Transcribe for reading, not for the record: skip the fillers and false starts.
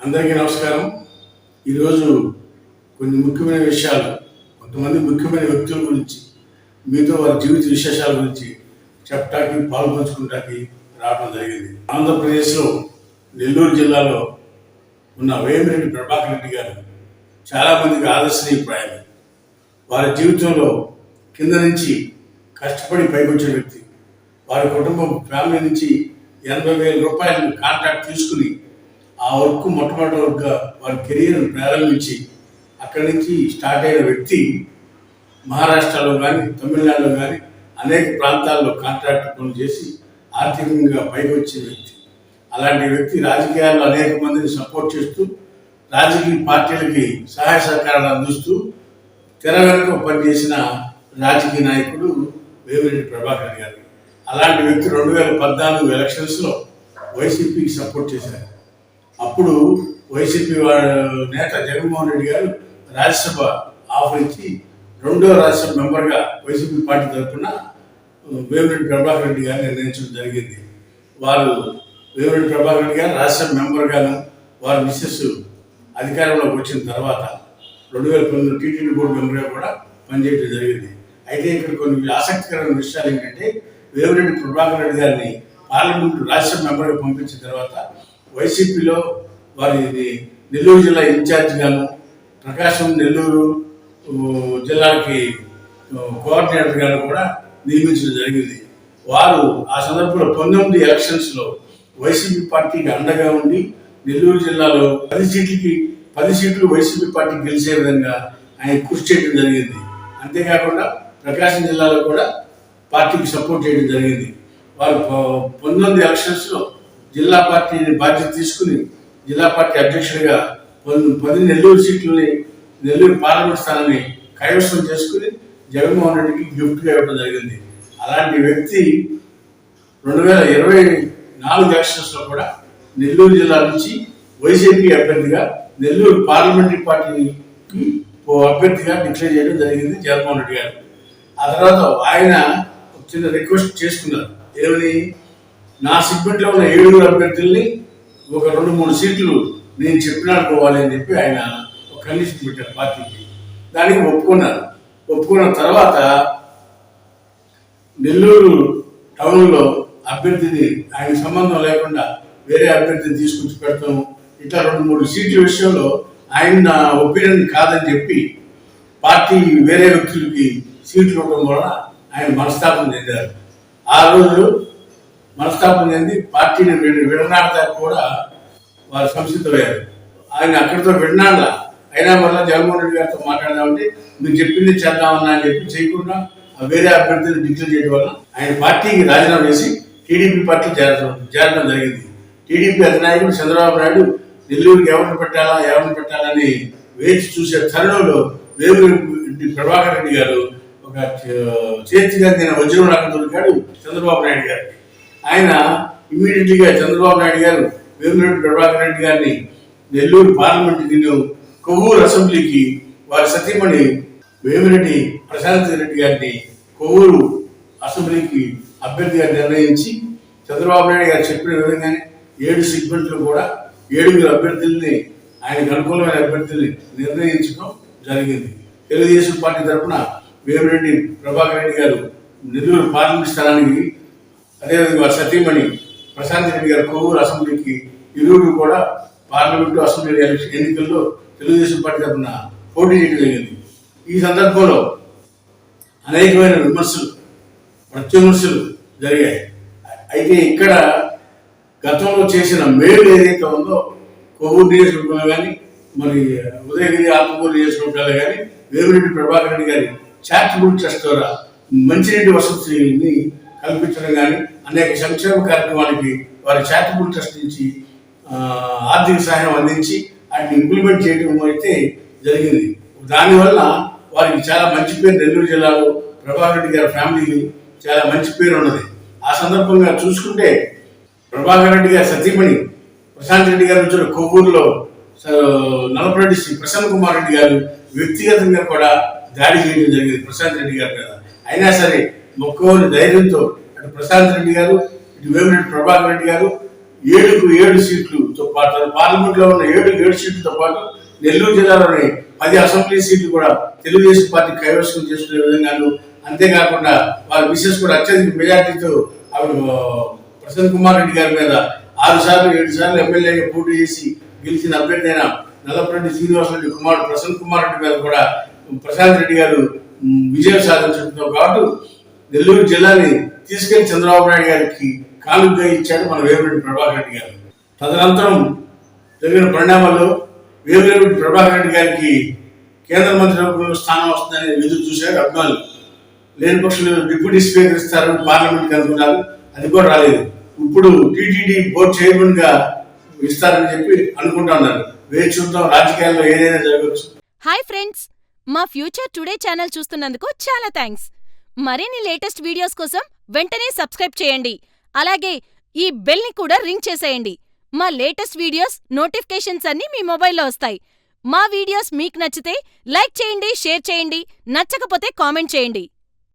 అందరికీ నమస్కారం. ఈరోజు కొన్ని ముఖ్యమైన విషయాలు, కొంతమంది ముఖ్యమైన వ్యక్తుల గురించి మీతో వారి జీవిత విశేషాల గురించి చెప్పడానికి పాల్పంచుకోవడానికి రావడం జరిగింది. ఆంధ్రప్రదేశ్లో నెల్లూరు జిల్లాలో ఉన్న వేమిరెడ్డి ప్రభాకర్ రెడ్డి గారు చాలామందికి ఆదర్శనీయప్రాయం. వారి జీవితంలో కింద నుంచి కష్టపడి పైకి వచ్చిన వ్యక్తి. వారి కుటుంబం ఫ్యామిలీ నుంచి 80,000 రూపాయలు కాంట్రాక్ట్ తీసుకుని ఆ వర్క్ మొట్టమొదటిగా వారి కెరీర్ను ప్రారంభించి అక్కడి నుంచి స్టార్ట్ అయిన వ్యక్తి మహారాష్ట్రలో కానీ తమిళనాడులో కానీ అనేక ప్రాంతాల్లో కాంట్రాక్ట్ పనులు చేసి ఆర్థికంగా పైకి వచ్చిన వ్యక్తి. అలాంటి వ్యక్తి రాజకీయాల్లో అనేక మందిని సపోర్ట్ చేస్తూ రాజకీయ పార్టీలకి సహాయ సహకారాలు అందిస్తూ తెర వెనుక పనిచేసిన రాజకీయ నాయకుడు వేమిరెడ్డి ప్రభాకర్ గారు. అలాంటి వ్యక్తి 2014 ఎలక్షన్స్లో వైసీపీకి సపోర్ట్ చేశారు. అప్పుడు వైసీపీ నేత జగన్మోహన్ రెడ్డి గారు రాజ్యసభ ఆఫర్ ఇచ్చి 2వ రాజ్యసభ మెంబర్గా వైసీపీ పార్టీ తరఫున వేమిరెడ్డి ప్రభాకర్ రెడ్డి గారిని నిర్ణయించడం జరిగింది. వారు వేమిరెడ్డి ప్రభాకర్ రెడ్డి గారు రాజ్యసభ మెంబర్గాను వారి మిస్సెస్ అధికారంలోకి వచ్చిన తర్వాత 2019 టీటీడీ బోర్డు మెంబర్గా కూడా పనిచేయడం జరిగింది. అయితే ఇక్కడ కొన్ని ఆసక్తికరమైన విషయాలు ఏంటంటే, వేమిరెడ్డి ప్రభాకర్ రెడ్డి గారిని పార్లమెంటు రాజ్యసభ మెంబర్గా పంపించిన తర్వాత వైసీపీలో వారి నెల్లూరు జిల్లా ఇన్ఛార్జిగాను, ప్రకాశం నెల్లూరు జిల్లాకి కోఆర్డినేటర్గాను కూడా నియమించడం జరిగింది. వారు ఆ సందర్భంలో 19 ఎలక్షన్స్లో వైసీపీ పార్టీకి అండగా ఉండి నెల్లూరు జిల్లాలో 10 సీట్లు వైసీపీ పార్టీ గెలిచే విధంగా ఆయన కృషి చేయడం జరిగింది. అంతేకాకుండా ప్రకాశం జిల్లాలో కూడా పార్టీకి సపోర్ట్ చేయడం జరిగింది. వారు 19 ఎలక్షన్స్లో జిల్లా పార్టీని బాధ్యత తీసుకుని జిల్లా పార్టీ అధ్యక్షుడిగా 10 నెల్లూరు సీట్లని, నెల్లూరు పార్లమెంట్ స్థానాన్ని కైవసం చేసుకుని జగన్మోహన్ రెడ్డికి గిఫ్ట్గా ఇవ్వడం జరిగింది. అలాంటి వ్యక్తి 2024 ఎలక్షన్స్లో కూడా నెల్లూరు జిల్లా నుంచి వైసీపీ అభ్యర్థిగా నెల్లూరు పార్లమెంటరీ పార్టీకి అభ్యర్థిగా డిక్లేర్ చేయడం జరిగింది జగన్మోహన్ రెడ్డి గారు. ఆ తర్వాత ఆయన చిన్న రిక్వెస్ట్ చేసుకున్నారు. ఏమని, నా సెగ్మెంట్లో ఉన్న 7 అభ్యర్థుల్ని ఒక 2-3 సీట్లు నేను చెప్పినాడుకోవాలి అని చెప్పి ఆయన ఒక కండిషన్ పెట్టారు పార్టీకి. దానికి ఒప్పుకున్నారు. ఒప్పుకున్న తర్వాత నెల్లూరు టౌన్లో అభ్యర్థిని ఆయన సంబంధం లేకుండా వేరే అభ్యర్థిని తీసుకొచ్చి పెడతాం, ఇట్లా 2-3 సీట్ల విషయంలో ఆయన నా ఒపీనియన్ కాదని చెప్పి పార్టీ వేరే వ్యక్తులకి సీట్లు ఇవ్వడం వలన ఆయన మనస్తాపం చెందారు. ఆ రోజు మనస్తాపం చెంది పార్టీని విడనాడడానికి కూడా వారు సంసిద్ధమయ్యారు. ఆయన అక్కడితో విడనాడాల. అయినా వల్ల జగన్మోహన్ రెడ్డి గారితో మాట్లాడదామంటే మీరు చెప్పింది చేద్దామన్నా అని చెప్పి చేయకుండా వేరే అభ్యర్థిని డిక్లేర్ చేయడం వల్ల ఆయన పార్టీకి రాజీనామా చేసి టీడీపీ పార్టీ చేరడం జరిగింది. టీడీపీ అధినాయకుడు చంద్రబాబు నాయుడు నెల్లూరుకి ఎవరిని పెట్టాలని వేచి చూసే తరుణంలో వేమిరెడ్డి ప్రభాకర్ రెడ్డి గారు ఒక చేతిగా నేను వజ్రం రాక దొరికాడు చంద్రబాబు నాయుడు గారికి. ఆయన ఇమ్మీడియట్లీగా చంద్రబాబు నాయుడు గారు వేమిరెడ్డి ప్రభాకర్ రెడ్డి గారిని నెల్లూరు పార్లమెంటు కొవ్వూరు అసెంబ్లీకి వారి సతీమణి వేమిరెడ్డి ప్రశాంత్ రెడ్డి గారిని కొవ్వూరు అసెంబ్లీకి అభ్యర్థిగా నిర్ణయించి చంద్రబాబు నాయుడు గారు చెప్పిన విధంగానే 7 సెగ్మెంట్లు కూడా 7 అభ్యర్థుల్ని, ఆయనకు అనుకూలమైన అభ్యర్థుల్ని నిర్ణయించడం జరిగింది. తెలుగుదేశం పార్టీ తరఫున వేమిరెడ్డి ప్రభాకర్ రెడ్డి గారు నెల్లూరు పార్లమెంట్ స్థానానికి, అదేవిధంగా వారి సతీమణి ప్రశాంత్ రెడ్డి గారు కొవ్వూరు అసెంబ్లీకి, ఇరువురు కూడా పార్లమెంటు అసెంబ్లీ ఎన్నికల్లో తెలుగుదేశం పార్టీ తరఫున పోటీ చేయడం జరిగింది. ఈ సందర్భంలో అనేకమైన విమర్శలు, ప్రత్యవిమర్శలు జరిగాయి. అయితే ఇక్కడ గతంలో చేసిన మేలు ఏదైతే ఉందో కొవ్వూరు నియోజకవర్గంలో కానీ, మరి ఉదయగిరి ఆత్మకూరు నియోజకవర్గాల్లో కానీ వేమిరెడ్డి ప్రభాకర్ రెడ్డి గారి చారిటబుల్ ట్రస్ట్ ద్వారా మంచినీటి వసతిని కల్పించడం కానీ, అనేక సంక్షేమ కార్యక్రమాలకి వారి చారిటబుల్ ట్రస్ట్ నుంచి ఆర్థిక సహాయం అందించి వాటిని ఇంప్లిమెంట్ చేయడం అయితే జరిగింది. దానివల్ల వారికి చాలా మంచి పేరు, నెల్లూరు జిల్లాలో ప్రభాకర్ రెడ్డి గారి ఫ్యామిలీకి చాలా మంచి పేరు ఉన్నది. ఆ సందర్భంగా చూసుకుంటే ప్రభాకర్ రెడ్డి గారి సతీమణి ప్రశాంత్ రెడ్డి గారు వచ్చిన కొవ్వూరులో నలపరెడ్డి ప్రసన్న కుమార్ రెడ్డి గారు వ్యక్తిగతంగా కూడా దాడి చేయడం జరిగింది ప్రశాంత్ రెడ్డి గారి మీద. అయినా సరే మొక్కవని ధైర్యంతో అటు ప్రశాంత్ రెడ్డి గారు, ఇటు వేమిరెడ్డి ప్రభాకర్ రెడ్డి గారు ఏడు సీట్లతో పాటు పార్లమెంట్లో ఉన్న ఏడు సీట్లతో పాటు నెల్లూరు జిల్లాలోని 10 అసెంబ్లీ సీట్లు కూడా తెలుగుదేశం పార్టీ కైవసం చేసుకునే విధంగాను, అంతేకాకుండా వారి మిసెస్ కూడా అత్యధిక మెజార్టీతో ఆవిడ ప్రసన్న కుమార్ రెడ్డి గారి మీద 6 సార్లు 7 సార్లు ఎమ్మెల్యేగా పోటీ చేసి గెలిచిన అభ్యర్థి అయిన నల్లపరెడ్డి శ్రీనివాసరెడ్డి కుమారుడు ప్రసన్న కుమార్ రెడ్డి మీద కూడా ప్రశాంత్ రెడ్డి గారు విజయం సాధించడంతో పాటు నెల్లూరు జిల్లాని తీసుకెళ్లి చంద్రబాబు నాయుడు గారికి కానుకగా ఇచ్చాడు మన వేమిరెడ్డి ప్రభాకర్ రెడ్డి గారు. తదనంతరం జరిగిన పరిణామాల్లో వేమిరెడ్డి ప్రభాకర్ రెడ్డి గారికి కేంద్ర మంత్రి స్థానం వస్తుందని ఎదురు చూశారు అభిమానులు. లేని పక్షులు డిప్యూటీ స్పీకర్ ఇస్తారు పార్లమెంట్కి అనుకున్నారు, అది కూడా రాలేదు. ఇప్పుడు టీటీడీ బోర్డు చైర్మన్ గా ఇస్తారని చెప్పి అనుకుంటా ఉన్నారు. వేచి చూద్దాం, రాజకీయాల్లో ఏదైనా జరగవచ్చు. హాయ్ ఫ్రెండ్స్, మా ఫ్యూచర్ టుడే ఛానల్ చూస్తున్నందుకు చాలా థ్యాంక్స్. మరిన్ని లేటెస్ట్ వీడియోస్ కోసం వెంటనే సబ్స్క్రైబ్ చేయండి. అలాగే ఈ బెల్ ని కూడా రింగ్ చేసేయండి. మా లేటెస్ట్ వీడియోస్ నోటిఫికేషన్స్ అన్నీ మీ మొబైల్లో వస్తాయి. మా వీడియోస్ మీకు నచ్చితే లైక్ చేయండి, షేర్ చేయండి, నచ్చకపోతే కామెంట్ చేయండి.